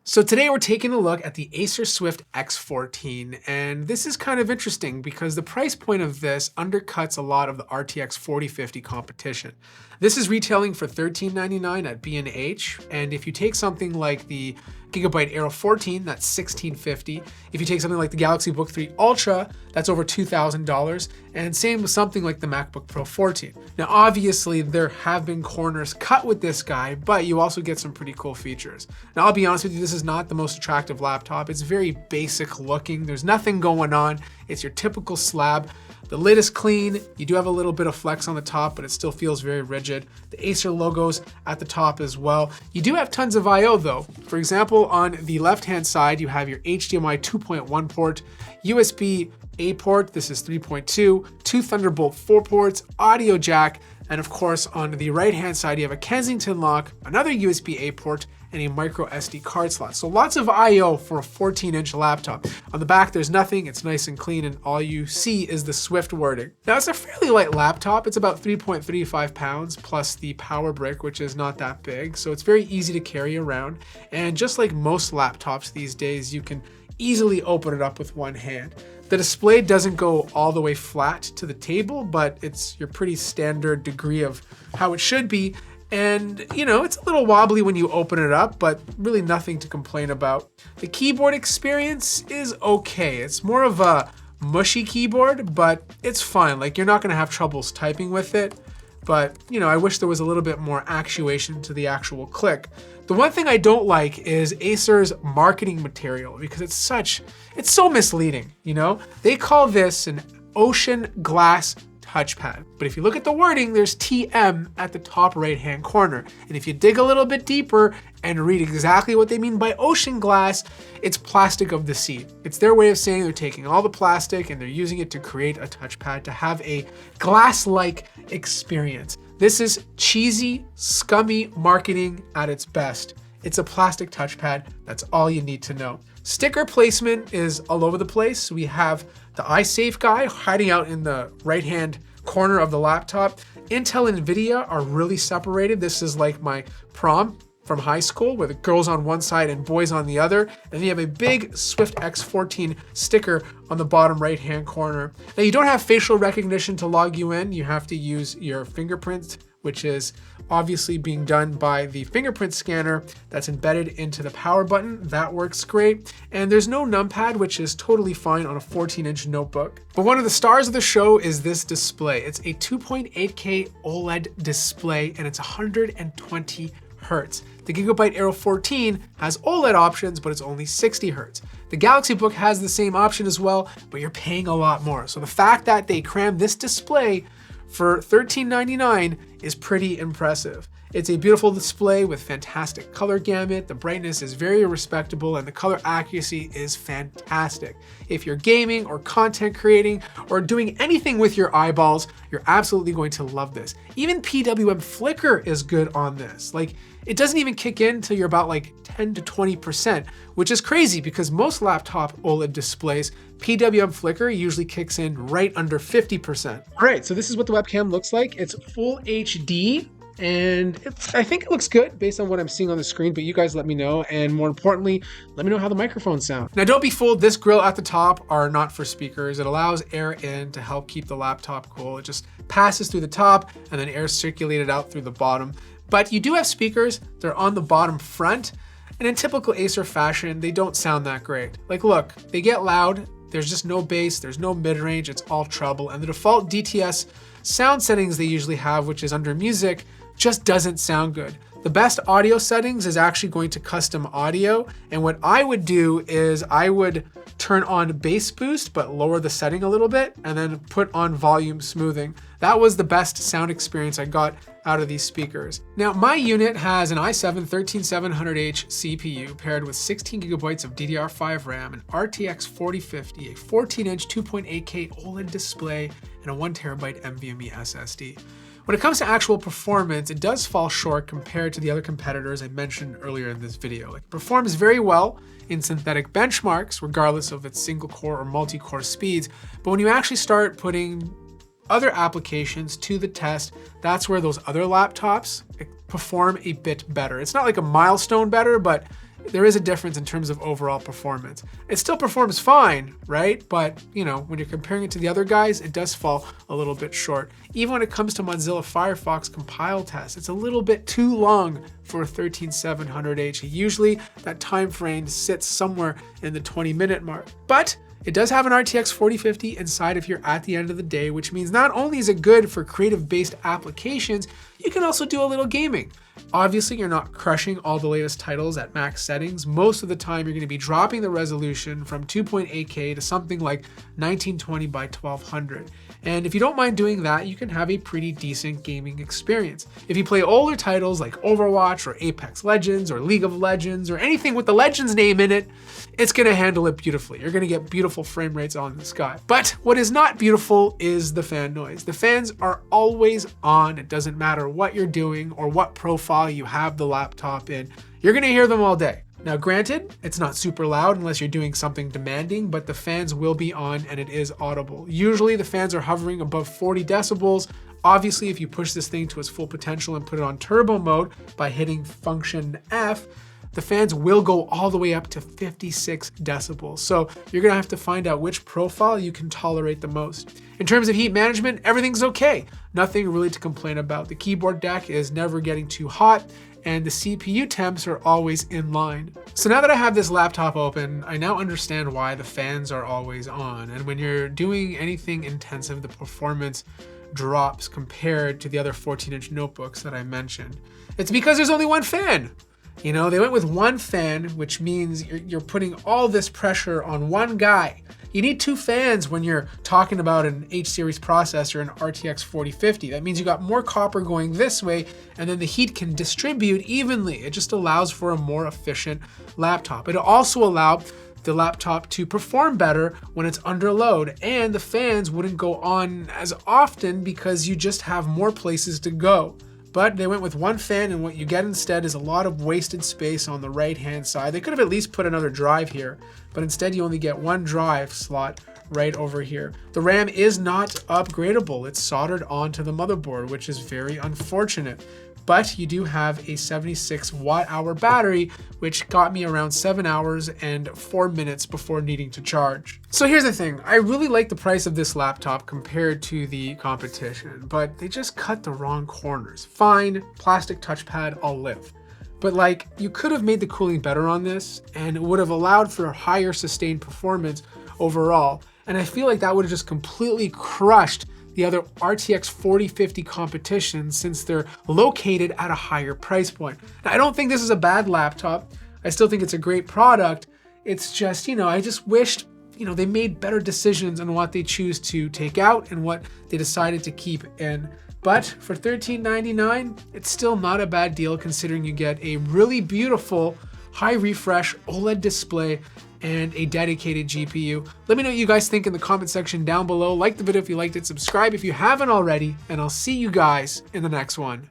So today we're taking a look at the Acer Swift X14, and this is kind of interesting because the price point of this undercuts a lot of the RTX 4050 competition. This is retailing for $1399 at B&H, and if you take something like the Gigabyte Aero 14, that's $1650. If you take something like the Galaxy Book 3 Ultra, that's over $2,000, and same with something like the MacBook Pro 14. Now obviously there have been corners cut with this guy, but you also get some pretty cool features. Now I'll be honest with you, this is not the most attractive laptop. It's very basic looking. There's nothing going on. It's your typical slab. The lid is clean. You do have a little bit of flex on the top, but it still feels very rigid. The Acer logo's at the top as well. You do have tons of I/O though. For example, on the left-hand side, you have your HDMI 2.1 port, USB-A port, this is 3.2, two Thunderbolt 4 ports, audio jack, and of course, on the right-hand side, you have a Kensington lock, another USB-A port, and a micro SD card slot. So lots of I/O for a 14-inch laptop. On the back, there's nothing. It's nice and clean, and all you see is the Swift wording. Now, it's a fairly light laptop. It's about 3.35 pounds plus the power brick, which is not that big. So it's very easy to carry around. And just like most laptops these days, you can easily open it up with one hand. The display doesn't go all the way flat to the table, but it's your pretty standard degree of how it should be. And you know, it's a little wobbly when you open it up, but really nothing to complain about. The keyboard experience is okay. It's more of a mushy keyboard, but it's fine. Like, you're not gonna have troubles typing with it. But you know, I wish there was a little bit more actuation to the actual click. The one thing I don't like is Acer's marketing material because it's so misleading, you know? They call this an ocean glass touchpad. But if you look at the wording, there's TM at the top right-hand corner. And if you dig a little bit deeper and read exactly what they mean by ocean glass, it's plastic of the sea. It's their way of saying they're taking all the plastic and they're using it to create a touchpad to have a glass-like experience. This is cheesy, scummy marketing at its best. It's a plastic touchpad. That's all you need to know. Sticker placement is all over the place. We have the iSafe guy hiding out in the right-hand corner of the laptop. Intel and NVIDIA are really separated. This is like my prom from high school where the girls on one side and boys on the other. And then you have a big Swift X14 sticker on the bottom right-hand corner. Now you don't have facial recognition to log you in. You have to use your fingerprint, which is obviously being done by the fingerprint scanner that's embedded into the power button. That works great. And there's no numpad, which is totally fine on a 14-inch notebook. But one of the stars of the show is this display. It's a 2.8K OLED display and it's 120 Hertz. The Gigabyte Aero 14 has OLED options, but it's only 60 Hertz. The Galaxy Book has the same option as well, but you're paying a lot more. So the fact that they crammed this display for $1399 is pretty impressive. It's a beautiful display with fantastic color gamut. The brightness is very respectable and the color accuracy is fantastic. If you're gaming or content creating or doing anything with your eyeballs, you're absolutely going to love this. Even PWM flicker is good on this. Like, it doesn't even kick in until you're about like 10 to 20%, which is crazy because most laptop OLED displays, PWM flicker usually kicks in right under 50%. All right, so this is what the webcam looks like. It's full HD. And I think it looks good based on what I'm seeing on the screen, but you guys let me know. And more importantly, let me know how the microphones sound. Now, don't be fooled, this grill at the top are not for speakers. It allows air in to help keep the laptop cool. It just passes through the top and then air circulated out through the bottom. But you do have speakers, they're on the bottom front. And in typical Acer fashion, they don't sound that great. Like, look, they get loud. There's just no bass, there's no mid-range, it's all treble. And the default DTS sound settings they usually have, which is under music, just doesn't sound good. The best audio settings is actually going to custom audio. And what I would do is I would turn on bass boost, but lower the setting a little bit and then put on volume smoothing. That was the best sound experience I got out of these speakers. Now, my unit has an i7-13700H CPU paired with 16 gigabytes of DDR5 RAM, an RTX 4050, a 14-inch 2.8K OLED display, and a 1 terabyte NVMe SSD. When it comes to actual performance, it does fall short compared to the other competitors I mentioned earlier in this video. It performs very well in synthetic benchmarks, regardless of its single core or multi-core speeds. But when you actually start putting other applications to the test, that's where those other laptops perform a bit better. It's not like a milestone better, but there is a difference in terms of overall performance. It still performs fine, right? But you know, when you're comparing it to the other guys, it does fall a little bit short. Even when it comes to Mozilla Firefox compile test, it's a little bit too long for a 13700H. Usually that time frame sits somewhere in the 20-minute mark. But it does have an RTX 4050 inside if you're at the end of the day, which means not only is it good for creative-based applications, you can also do a little gaming. Obviously, you're not crushing all the latest titles at max settings. Most of the time, you're going to be dropping the resolution from 2.8K to something like 1920 by 1200. And if you don't mind doing that, you can have a pretty decent gaming experience. If you play older titles like Overwatch or Apex Legends or League of Legends or anything with the Legends name in it, it's going to handle it beautifully. You're going to get beautiful frame rates on the sky. But what is not beautiful is the fan noise. The fans are always on. It doesn't matter what you're doing or what profile you have the laptop in. You're going to hear them all day. Now granted, it's not super loud unless you're doing something demanding, but the fans will be on and it is audible. Usually the fans are hovering above 40 decibels. Obviously, if you push this thing to its full potential and put it on turbo mode by hitting function F, the fans will go all the way up to 56 decibels. So you're gonna have to find out which profile you can tolerate the most. In terms of heat management, everything's okay. Nothing really to complain about. The keyboard deck is never getting too hot, and the CPU temps are always in line. So now that I have this laptop open, I now understand why the fans are always on. And when you're doing anything intensive, the performance drops compared to the other 14-inch notebooks that I mentioned. It's because there's only one fan. You know, they went with one fan, which means you're putting all this pressure on one guy. You need two fans when you're talking about an H-series processor, an RTX 4050. That means you got more copper going this way, and then the heat can distribute evenly. It just allows for a more efficient laptop. It'll also allow the laptop to perform better when it's under load, and the fans wouldn't go on as often because you just have more places to go. But they went with one fan, and what you get instead is a lot of wasted space on the right-hand side. They could have at least put another drive here, but instead you only get one drive slot right over here. The RAM is not upgradable. It's soldered onto the motherboard, which is very unfortunate. But you do have a 76 watt-hour battery, which got me around 7 hours and 4 minutes before needing to charge. So here's the thing, I really like the price of this laptop compared to the competition, but they just cut the wrong corners. Fine, plastic touchpad, I'll live. But like, you could have made the cooling better on this, and it would have allowed for higher sustained performance overall. And I feel like that would have just completely crushed the other RTX 4050 competition since they're located at a higher price point. Now, I don't think this is a bad laptop. I still think it's a great product. It's just, I just wished, they made better decisions on what they choose to take out and what they decided to keep in. But for $13.99, it's still not a bad deal considering you get a really beautiful high refresh OLED display and a dedicated GPU. Let me know what you guys think in the comment section down below. Like the video if you liked it, subscribe if you haven't already, and I'll see you guys in the next one.